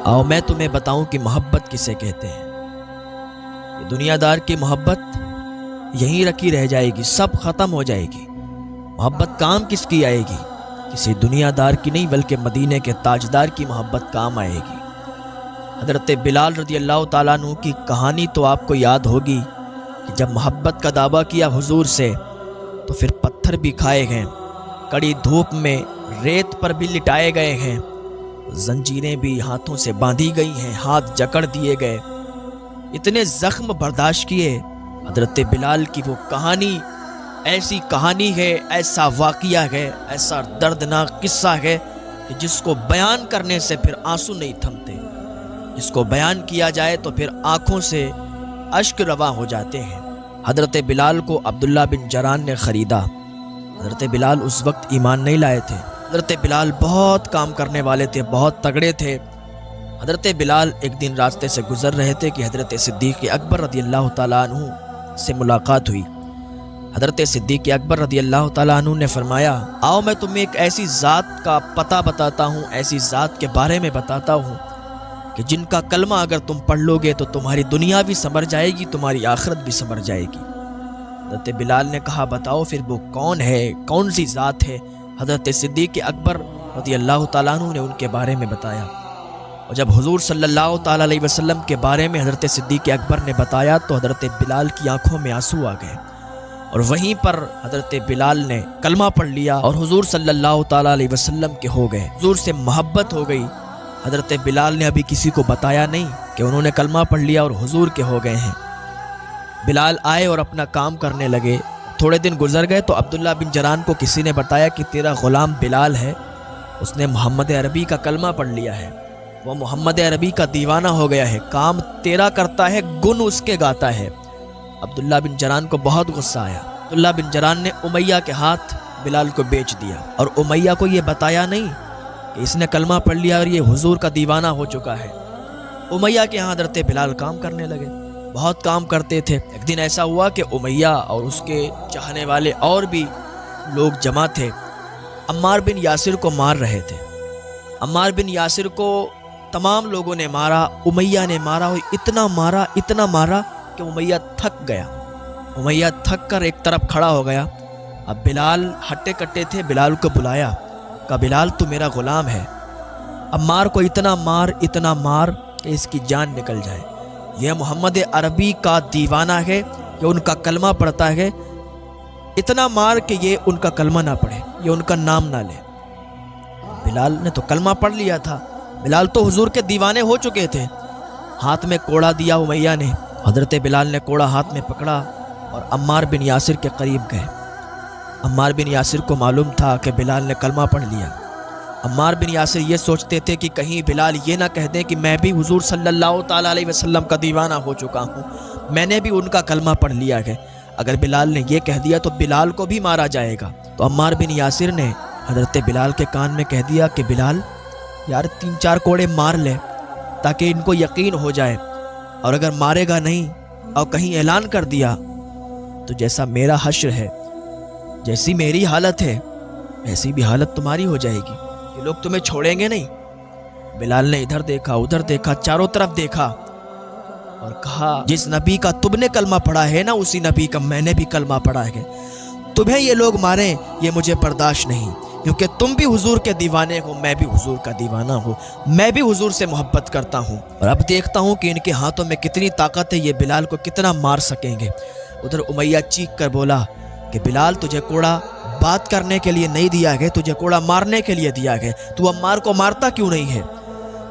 آؤ میں تمہیں بتاؤں کہ محبت کسے کہتے ہیں۔ یہ دنیا دار کی محبت یہیں رکھی رہ جائے گی، سب ختم ہو جائے گی۔ محبت کام کس کی آئے گی؟ کسی دنیا دار کی نہیں، بلکہ مدینے کے تاجدار کی محبت کام آئے گی۔ حضرت بلال رضی اللہ تعالیٰ عنہ کی کہانی تو آپ کو یاد ہوگی کہ جب محبت کا دعویٰ کیا حضور سے تو پھر پتھر بھی کھائے گئے، کڑی دھوپ میں ریت پر بھی لٹائے گئے ہیں، زنجیریں بھی ہاتھوں سے باندھی گئی ہیں، ہاتھ جکڑ دیے گئے، اتنے زخم برداشت کیے۔ حضرت بلال کی وہ کہانی ایسی کہانی ہے، ایسا واقعہ ہے، ایسا دردناک قصہ ہے کہ جس کو بیان کرنے سے پھر آنسو نہیں تھمتے، جس کو بیان کیا جائے تو پھر آنکھوں سے اشک رواں ہو جاتے ہیں۔ حضرت بلال کو عبداللہ بن جران نے خریدا۔ حضرت بلال اس وقت ایمان نہیں لائے تھے۔ حضرت بلال بہت کام کرنے والے تھے، بہت تگڑے تھے۔ حضرت بلال ایک دن راستے سے گزر رہے تھے کہ حضرت صدیق اکبر رضی اللہ تعالیٰ عنہ سے ملاقات ہوئی۔ حضرت صدیق اکبر رضی اللہ تعالیٰ عنہ نے فرمایا، آؤ میں تمہیں ایک ایسی ذات کا پتہ بتاتا ہوں، ایسی ذات کے بارے میں بتاتا ہوں کہ جن کا کلمہ اگر تم پڑھ لو گے تو تمہاری دنیا بھی سنور جائے گی، تمہاری آخرت بھی سنور جائے گی۔ حضرت بلال نے کہا، بتاؤ پھر وہ کون ہے، کون سی ذات ہے؟ حضرت صدیق اکبر رضی اللہ تعالیٰ عنہ نے ان کے بارے میں بتایا، اور جب حضور صلی اللہ تعالیٰ علیہ وسلم کے بارے میں حضرت صدیق اکبر نے بتایا تو حضرت بلال کی آنکھوں میں آنسو آ گئے، اور وہیں پر حضرت بلال نے کلمہ پڑھ لیا اور حضور صلی اللہ تعالیٰ علیہ وسلم کے ہو گئے، حضور سے محبت ہو گئی۔ حضرت بلال نے ابھی کسی کو بتایا نہیں کہ انہوں نے کلمہ پڑھ لیا اور حضور کے ہو گئے ہیں۔ بلال آئے اور اپنا کام کرنے لگے۔ تھوڑے دن گزر گئے تو عبداللہ بن جران کو کسی نے بتایا کہ تیرا غلام بلال ہے، اس نے محمد عربی کا کلمہ پڑھ لیا ہے، وہ محمد عربی کا دیوانہ ہو گیا ہے، کام تیرا کرتا ہے، گن اس کے گاتا ہے۔ عبداللہ بن جران کو بہت غصہ آیا۔ عبداللہ بن جران نے امیہ کے ہاتھ بلال کو بیچ دیا، اور امیہ کو یہ بتایا نہیں کہ اس نے کلمہ پڑھ لیا اور یہ حضور کا دیوانہ ہو چکا ہے۔ امیہ کے ہاں حضرت بلال کام کرنے لگے، بہت کام کرتے تھے۔ ایک دن ایسا ہوا کہ امیہ اور اس کے چاہنے والے اور بھی لوگ جمع تھے، عمار بن یاسر کو مار رہے تھے۔ عمار بن یاسر کو تمام لوگوں نے مارا، امیہ نے مارا، اور اتنا مارا کہ امیہ تھک گیا۔ امیہ تھک کر ایک طرف کھڑا ہو گیا۔ اب بلال ہٹے کٹے تھے، بلال کو بلایا، کہا بلال تو میرا غلام ہے، عمار کو اتنا مار کہ اس کی جان نکل جائے، یہ محمد عربی کا دیوانہ ہے، یہ ان کا کلمہ پڑھتا ہے، اتنا مار کہ یہ ان کا کلمہ نہ پڑھے، یہ ان کا نام نہ لے۔ بلال نے تو کلمہ پڑھ لیا تھا، بلال تو حضور کے دیوانے ہو چکے تھے۔ ہاتھ میں کوڑا دیا امیہ نے، حضرت بلال نے کوڑا ہاتھ میں پکڑا اور عمار بن یاسر کے قریب گئے۔ عمار بن یاسر کو معلوم تھا کہ بلال نے کلمہ پڑھ لیا۔ عمار بن یاسر یہ سوچتے تھے کہ کہیں بلال یہ نہ کہہ دیں کہ میں بھی حضور صلی اللہ تعالیٰ علیہ وسلم کا دیوانہ ہو چکا ہوں، میں نے بھی ان کا کلمہ پڑھ لیا ہے۔ اگر بلال نے یہ کہہ دیا تو بلال کو بھی مارا جائے گا۔ تو عمار بن یاسر نے حضرت بلال کے کان میں کہہ دیا کہ بلال یار 3-4 کوڑے مار لے تاکہ ان کو یقین ہو جائے، اور اگر مارے گا نہیں اور کہیں اعلان کر دیا تو جیسا میرا حشر ہے، جیسی میری حالت ہے، ایسی بھی حالت تمہاری ہو جائے گی، یہ لوگ تمہیں چھوڑیں گے نہیں۔ بلال نے ادھر دیکھا ادھر دیکھا، چاروں طرف دیکھا اور کہا جس نبی کا تم نے کلمہ پڑھا ہے نا، اسی نبی کا میں نے بھی کلمہ پڑھا ہے، تمہیں یہ لوگ ماریں یہ مجھے برداشت نہیں، کیونکہ تم بھی حضور کے دیوانے ہو، میں بھی حضور کا دیوانہ ہوں، میں بھی حضور سے محبت کرتا ہوں، اور اب دیکھتا ہوں کہ ان کے ہاتھوں میں کتنی طاقت ہے، یہ بلال کو کتنا مار سکیں گے۔ ادھر امیہ چیخ کر بولا کہ بلال تجھے کوڑا بات کرنے کے لیے نہیں دیا گیا، تجھے کوڑا مارنے کے لیے دیا گیا، تو عمار کو مارتا کیوں نہیں ہے؟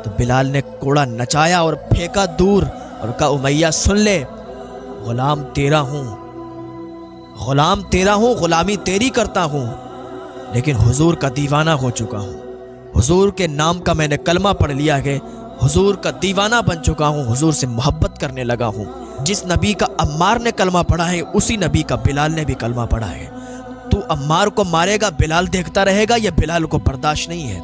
تو بلال نے کوڑا نچایا اور پھینکا دور اور کہا امیہ سن لے، غلام تیرا ہوں، غلامی تیری کرتا ہوں، لیکن حضور کا دیوانہ ہو چکا ہوں، حضور کے نام کا میں نے کلمہ پڑھ لیا ہے، حضور کا دیوانہ بن چکا ہوں، حضور سے محبت کرنے لگا ہوں۔ جس نبی کا عمار نے کلمہ پڑھا ہے اسی نبی کا بلال نے بھی کلمہ پڑھا ہے، تو عمار کو مارے گا، بلال دیکھتا رہے گا، یہ بلال کو برداشت نہیں ہے،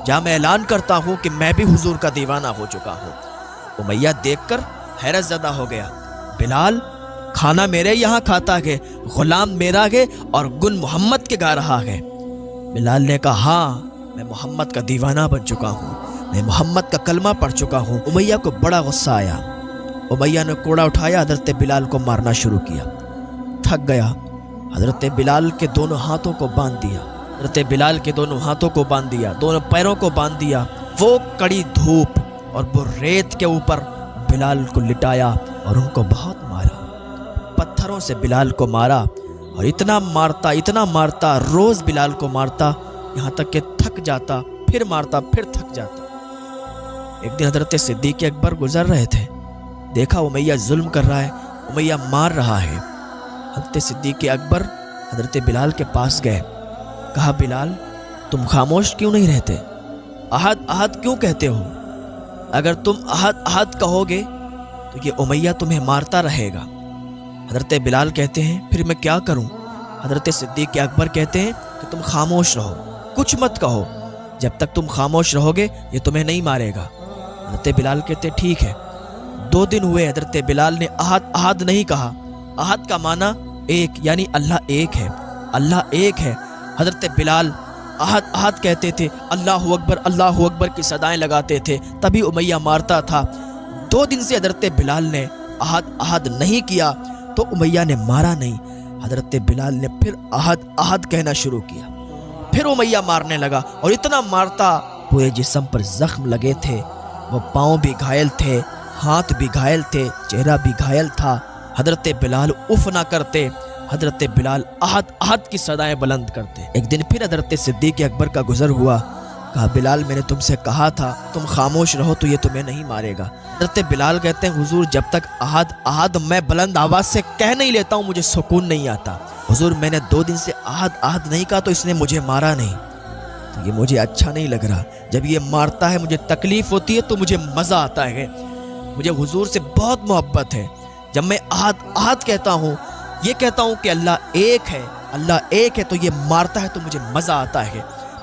جہاں میں اعلان کرتا ہوں کہ میں بھی حضور کا دیوانہ ہو چکا ہوں۔ امیہ دیکھ کر حیرت زدہ ہو گیا، بلال کھانا میرے یہاں کھاتا ہے، غلام میرا ہے اور گن محمد کے گا رہا ہے۔ بلال نے کہا ہاں میں محمد کا دیوانہ بن چکا ہوں، میں محمد کا کلمہ پڑھ چکا ہوں۔ امیہ کو بڑا غصہ آیا۔ امیہ نے کوڑا اٹھایا، حضرت بلال کو مارنا شروع کیا۔ تھک گیا، حضرت بلال کے دونوں ہاتھوں کو باندھ دیا، حضرت بلال کے دونوں ہاتھوں کو باندھ دیا، دونوں پیروں کو باندھ دیا۔ وہ کڑی دھوپ اور وہ ریت کے اوپر بلال کو لٹایا اور ان کو بہت مارا، پتھروں سے بلال کو مارا، اور اتنا مارتا، روز بلال کو مارتا، یہاں تک کہ تھک جاتا، پھر مارتا، پھر تھک جاتا۔ ایک دن حضرت صدیق اکبر گزر رہے تھے، دیکھا امیہ ظلم کر رہا ہے، امیہ مار رہا ہے۔ حضرت صدیق اکبر حضرت بلال کے پاس گئے، کہا بلال تم خاموش کیوں نہیں رہتے؟ احد احد کیوں کہتے ہو؟ اگر تم احد احد کہو گے تو یہ امیہ تمہیں مارتا رہے گا۔ حضرت بلال کہتے ہیں پھر میں کیا کروں؟ حضرت صدیق اکبر کہتے ہیں کہ تم خاموش رہو، کچھ مت کہو، جب تک تم خاموش رہو گے یہ تمہیں نہیں مارے گا۔ حضرت بلال کہتے ٹھیک ہے۔ 2 دن ہوئے، حضرت بلال نے احد احد نہیں کہا۔ احد کا معنی ایک، یعنی اللہ ایک ہے، اللہ ایک ہے۔ حضرت بلال احد احد کہتے تھے، اللہ اکبر کی صدائیں لگاتے تھے، تبھی امیہ مارتا تھا۔ 2 دن سے حضرت بلال نے احد احد نہیں کیا تو امیہ نے مارا نہیں۔ حضرت بلال نے پھر احد احد کہنا شروع کیا، پھر امیہ مارنے لگا، اور اتنا مارتا پورے جسم پر زخم لگے تھے، وہ پاؤں بھی گھائل تھے، ہاتھ بھی گھائل تھے، چہرہ بھی گھائل تھا۔ حضرت بلال اف نہ کرتے، حضرت بلال احد احد کی صدائیں بلند کرتے۔ ایک دن پھر حضرت صدیق اکبر کا گزر ہوا، کہا بلال میں نے تم سے کہا تھا تم خاموش رہو تو یہ تمہیں نہیں مارے گا۔ حضرت بلال کہتے ہیں حضور جب تک احد احد میں بلند آواز سے کہہ نہیں لیتا ہوں مجھے سکون نہیں آتا۔ حضور میں نے 2 دن سے احد احد نہیں کہا تو اس نے مجھے مارا نہیں، تو یہ مجھے اچھا نہیں لگ رہا۔ جب یہ مارتا ہے مجھے تکلیف ہوتی ہے تو مجھے مزہ آتا ہے، مجھے حضور سے بہت محبت ہے۔ جب میں احد احد کہتا ہوں، یہ کہتا ہوں کہ اللہ ایک ہے، اللہ ایک ہے، تو یہ مارتا ہے تو مجھے مزہ آتا ہے،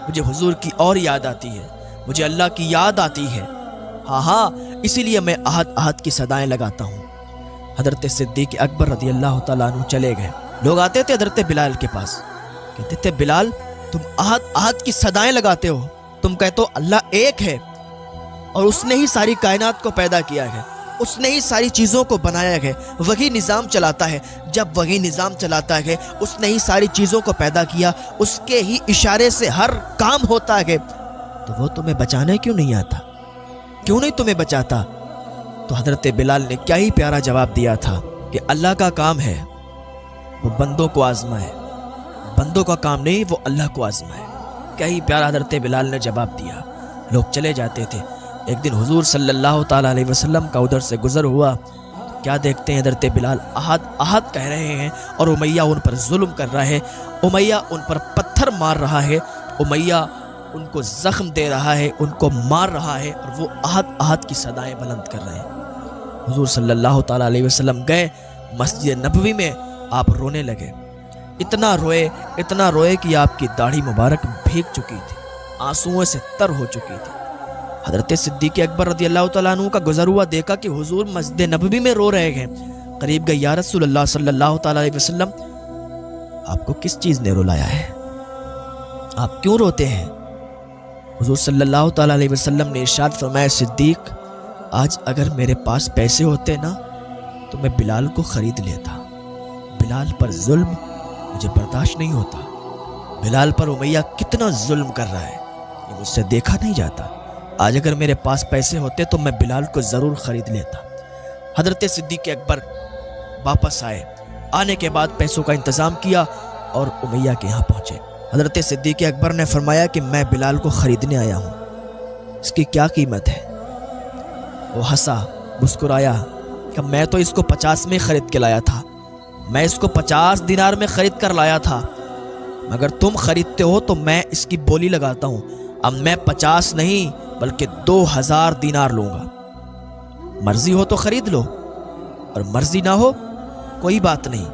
مجھے حضور کی اور یاد آتی ہے، مجھے اللہ کی یاد آتی ہے۔ ہاں اسی لیے میں احد احد کی صدائیں لگاتا ہوں۔ حضرت صدیق اکبر رضی اللہ تعالیٰ عنہ چلے گئے۔ لوگ آتے تھے حضرت بلال کے پاس، کہتے تھے بلال تم احد احد کی صدائیں لگاتے ہو، تم کہتے ہو اللہ ایک ہے اور اس نے ہی ساری کائنات کو پیدا کیا ہے، اس نے ہی ساری چیزوں کو بنایا ہے، وہی نظام چلاتا ہے۔ جب وہی نظام چلاتا ہے، اس نے ہی ساری چیزوں کو پیدا کیا، اس کے ہی اشارے سے ہر کام ہوتا ہے، تو وہ تمہیں بچانے کیوں نہیں آتا؟ کیوں نہیں تمہیں بچاتا؟ تو حضرت بلال نے کیا ہی پیارا جواب دیا تھا کہ اللہ کا کام ہے وہ بندوں کو آزمائے، بندوں کا کام نہیں وہ اللہ کو آزمائے۔ کیا ہی پیارا حضرت بلال نے جواب دیا۔ لوگ چلے جاتے تھے۔ ایک دن حضور صلی اللہ تعالیٰ علیہ وسلم کا ادھر سے گزر ہوا، کیا دیکھتے ہیں حضرت بلال احد احد کہہ رہے ہیں اور امیہ ان پر ظلم کر رہا ہے، امیہ ان پر پتھر مار رہا ہے، امیہ ان کو زخم دے رہا ہے، ان کو مار رہا ہے، اور وہ احد احد کی صدائیں بلند کر رہے ہیں۔ حضور صلی اللہ تعالیٰ علیہ وسلم گئے مسجد نبوی میں، آپ رونے لگے، اتنا روئے کہ آپ کی داڑھی مبارک بھیگ چکی تھی، آنسوؤں سے تر ہو چکی تھی۔ حضرت صدیق اکبر رضی اللہ تعالیٰ عنہ کا گزر ہوا، دیکھا کہ حضور مسجد نبوی میں رو رہے ہیں۔ قریب گئے، یا رسول اللہ صلی اللہ تعالیٰ علیہ وسلم آپ کو کس چیز نے رلایا ہے؟ آپ کیوں روتے ہیں؟ حضور صلی اللہ تعالیٰ علیہ وسلم نے ارشاد فرمایا صدیق آج اگر میرے پاس پیسے ہوتے نا تو میں بلال کو خرید لیتا، بلال پر ظلم مجھے برداشت نہیں ہوتا، بلال پر امیہ کتنا ظلم کر رہا ہے، یہ مجھ سے دیکھا نہیں جاتا، آج اگر میرے پاس پیسے ہوتے تو میں بلال کو ضرور خرید لیتا۔ حضرت صدیق اکبر واپس آئے، آنے کے بعد پیسوں کا انتظام کیا اور امیہ کے یہاں پہنچے۔ حضرت صدیق اکبر نے فرمایا کہ میں بلال کو خریدنے آیا ہوں، اس کی کیا قیمت ہے؟ وہ ہنسا، مسکرایا کہ میں تو اس کو 50 میں خرید کے لایا تھا، میں اس کو 50 دینار میں خرید کر لایا تھا، مگر تم خریدتے ہو تو میں اس کی بولی لگاتا ہوں، اب میں 50 نہیں بلکہ 2000 دینار لوں گا، مرضی ہو تو خرید لو اور مرضی نہ ہو کوئی بات نہیں۔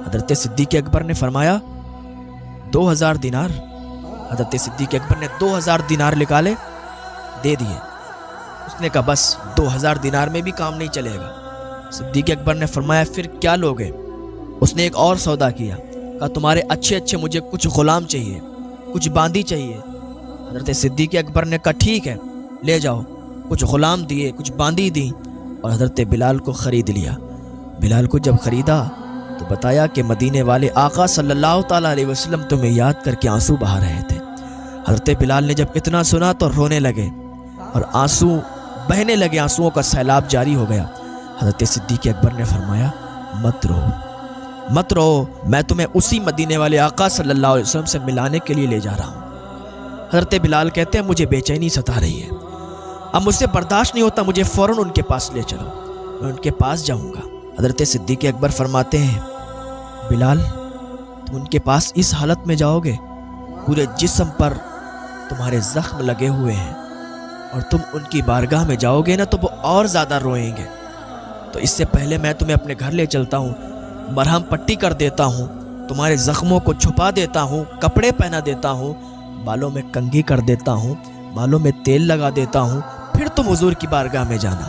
حضرت صدیق اکبر نے فرمایا 2000 دینار۔ حضرت صدیق اکبر نے 2000 دینار نکالے، دے دیے۔ اس نے کہا بس 2000 دینار میں بھی کام نہیں چلے گا۔ صدیق اکبر نے فرمایا پھر کیا لوگے؟ اس نے ایک اور سودا کیا، کہا تمہارے اچھے مجھے کچھ غلام چاہیے، کچھ باندی چاہیے۔ حضرت صدیق اکبر نے کہا ٹھیک ہے، لے جاؤ۔ کچھ غلام دیے، کچھ باندی دیں اور حضرت بلال کو خرید لیا۔ بلال کو جب خریدا تو بتایا کہ مدینے والے آقا صلی اللہ تعالیٰ علیہ وسلم تمہیں یاد کر کے آنسو بہا رہے تھے۔ حضرت بلال نے جب اتنا سنا تو رونے لگے اور آنسو بہنے لگے، آنسوؤں کا سیلاب جاری ہو گیا۔ حضرت صدیق اکبر نے فرمایا مت رو، مت رو، میں تمہیں اسی مدینے والے آقا صلی اللہ علیہ وسلم سے ملانے کے لیے لے جا رہا ہوں۔ حضرت بلال کہتے ہیں مجھے بے چینی ستا رہی ہے، اب مجھ سے برداشت نہیں ہوتا، مجھے فوراً ان کے پاس لے چلو، میں ان کے پاس جاؤں گا۔ حضرت صدیق اکبر فرماتے ہیں بلال تم ان کے پاس اس حالت میں جاؤ گے، پورے جسم پر تمہارے زخم لگے ہوئے ہیں، اور تم ان کی بارگاہ میں جاؤ گے نا تو وہ اور زیادہ روئیں گے، تو اس سے پہلے میں تمہیں اپنے گھر لے چلتا ہوں، مرہم پٹی کر دیتا ہوں، تمہارے زخموں کو چھپا دیتا ہوں، کپڑے پہنا دیتا ہوں، بالوں میں کنگھی کر دیتا ہوں، بالوں میں تیل لگا دیتا ہوں، پھر تم حضور کی بارگاہ میں جانا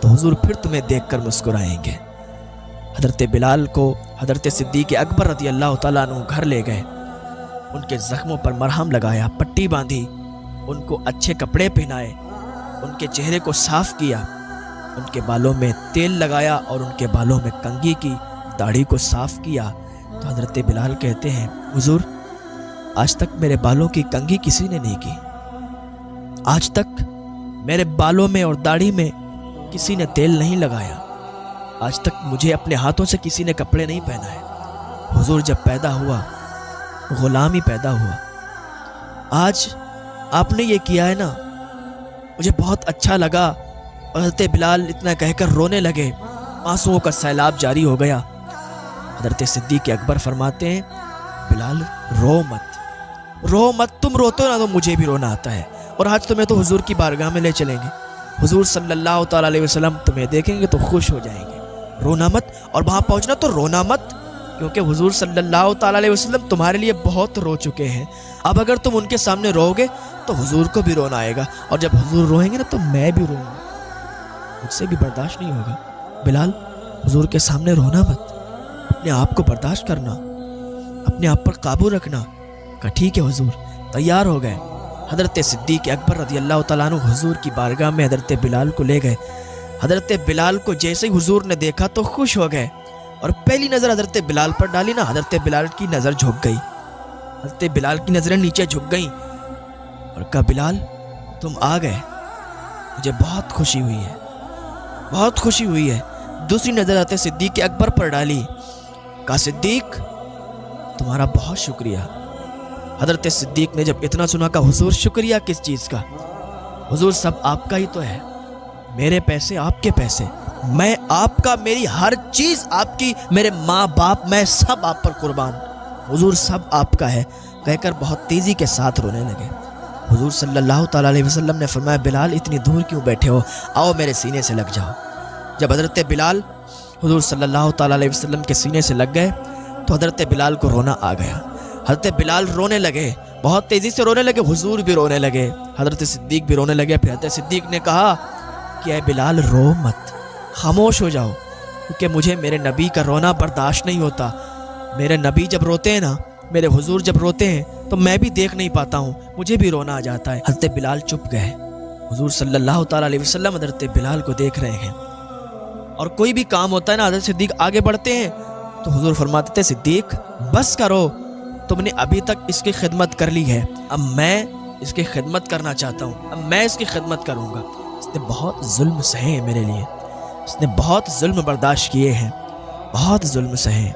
تو حضور پھر تمہیں دیکھ کر مسکرائیں گے۔ حضرت بلال کو حضرت صدیق اکبر رضی اللہ تعالیٰ عنہ گھر لے گئے، ان کے زخموں پر مرہم لگایا، پٹی باندھی، ان کو اچھے کپڑے پہنائے، ان کے چہرے کو صاف کیا، ان کے بالوں میں تیل لگایا اور ان کے بالوں میں کنگھی کی، داڑھی کو صاف کیا۔ تو حضرت بلال کہتے ہیں حضور آج تک میرے بالوں کی کنگھی کسی نے نہیں کی، آج تک میرے بالوں میں اور داڑھی میں کسی نے تیل نہیں لگایا، آج تک مجھے اپنے ہاتھوں سے کسی نے کپڑے نہیں پہنائے۔ حضور جب پیدا ہوا غلام ہی پیدا ہوا، آج آپ نے یہ کیا ہے نا مجھے بہت اچھا لگا۔ اور حضرت بلال اتنا کہہ کر رونے لگے، آنسوؤں کا سیلاب جاری ہو گیا۔ حضرت صدیق اکبر فرماتے ہیں بلال رو مت، رو مت، تم روتے ہو نا تو مجھے بھی رونا آتا ہے، اور آج تمہیں تو حضور کی بارگاہ میں لے چلیں گے، حضور صلی اللہ تعالیٰ علیہ وسلم تمہیں دیکھیں گے تو خوش ہو جائیں گے، رونا مت، اور وہاں پہنچنا تو رونا مت، کیونکہ حضور صلی اللہ تعالیٰ علیہ وسلم تمہارے لیے بہت رو چکے ہیں، اب اگر تم ان کے سامنے رو گے تو حضور کو بھی رونا آئے گا، اور جب حضور روئیں گے نا تو میں بھی روں گا، مجھ سے بھی برداشت نہیں ہوگا۔ بلال حضور کے سامنے رونا مت، اپنے آپ کو برداشت کرنا، اپنے آپ پر قابو رکھنا۔ کہا ٹھیک ہے حضور، تیار ہو گئے۔ حضرت صدیق اکبر رضی اللہ تعالیٰ عنہ حضور کی بارگاہ میں حضرت بلال کو لے گئے۔ حضرت بلال کو جیسے ہی حضور نے دیکھا تو خوش ہو گئے، اور پہلی نظر حضرت بلال پر ڈالی نا، حضرت بلال کی نظر جھک گئی، حضرت بلال کی نظریں نیچے جھک گئیں، اور کہا بلال تم آ گئے، مجھے بہت خوشی ہوئی ہے، بہت خوشی ہوئی ہے۔ دوسری نظر حضرت صدیق اکبر پر ڈالی، کہا صدیق تمہارا بہت شکریہ۔ حضرت صدیق نے جب اتنا سنا کہا حضور شکریہ کس چیز کا، حضور سب آپ کا ہی تو ہے، میرے پیسے آپ کے پیسے، میں آپ کا، میری ہر چیز آپ کی، میرے ماں باپ میں سب آپ پر قربان، حضور سب آپ کا ہے، کہہ کر بہت تیزی کے ساتھ رونے لگے۔ حضور صلی اللہ تعالیٰ علیہ وسلم نے فرمایا بلال اتنی دور کیوں بیٹھے ہو، آؤ میرے سینے سے لگ جاؤ۔ جب حضرت بلال حضور صلی اللہ تعالیٰ علیہ وسلم کے سینے سے لگ گئے تو حضرت بلال کو رونا آ گیا، حضرت بلال رونے لگے، بہت تیزی سے رونے لگے، حضور بھی رونے لگے، حضرت صدیق بھی رونے لگے۔ پھر حضرت صدیق نے کہا کہ اے بلال رو مت، خاموش ہو جاؤ، کیونکہ مجھے میرے نبی کا رونا برداشت نہیں ہوتا، میرے نبی جب روتے ہیں نا، میرے حضور جب روتے ہیں تو میں بھی دیکھ نہیں پاتا ہوں، مجھے بھی رونا آ جاتا ہے۔ حضرت بلال چپ گئے، حضور صلی اللہ تعالیٰ علیہ وسلم حضرت بلال کو دیکھ رہے ہیں، اور کوئی بھی کام ہوتا ہے نا حضرت صدیق آگے بڑھتے ہیں تو حضور فرماتے تھے صدیق بس کرو، تم نے ابھی تک اس کی خدمت کر لی ہے، اب میں اس کی خدمت کرنا چاہتا ہوں، اب میں اس کی خدمت کروں گا۔ اس نے بہت ظلم سہے ہیں میرے لیے، اس نے بہت ظلم برداشت کیے ہیں، بہت ظلم سہے ہیں۔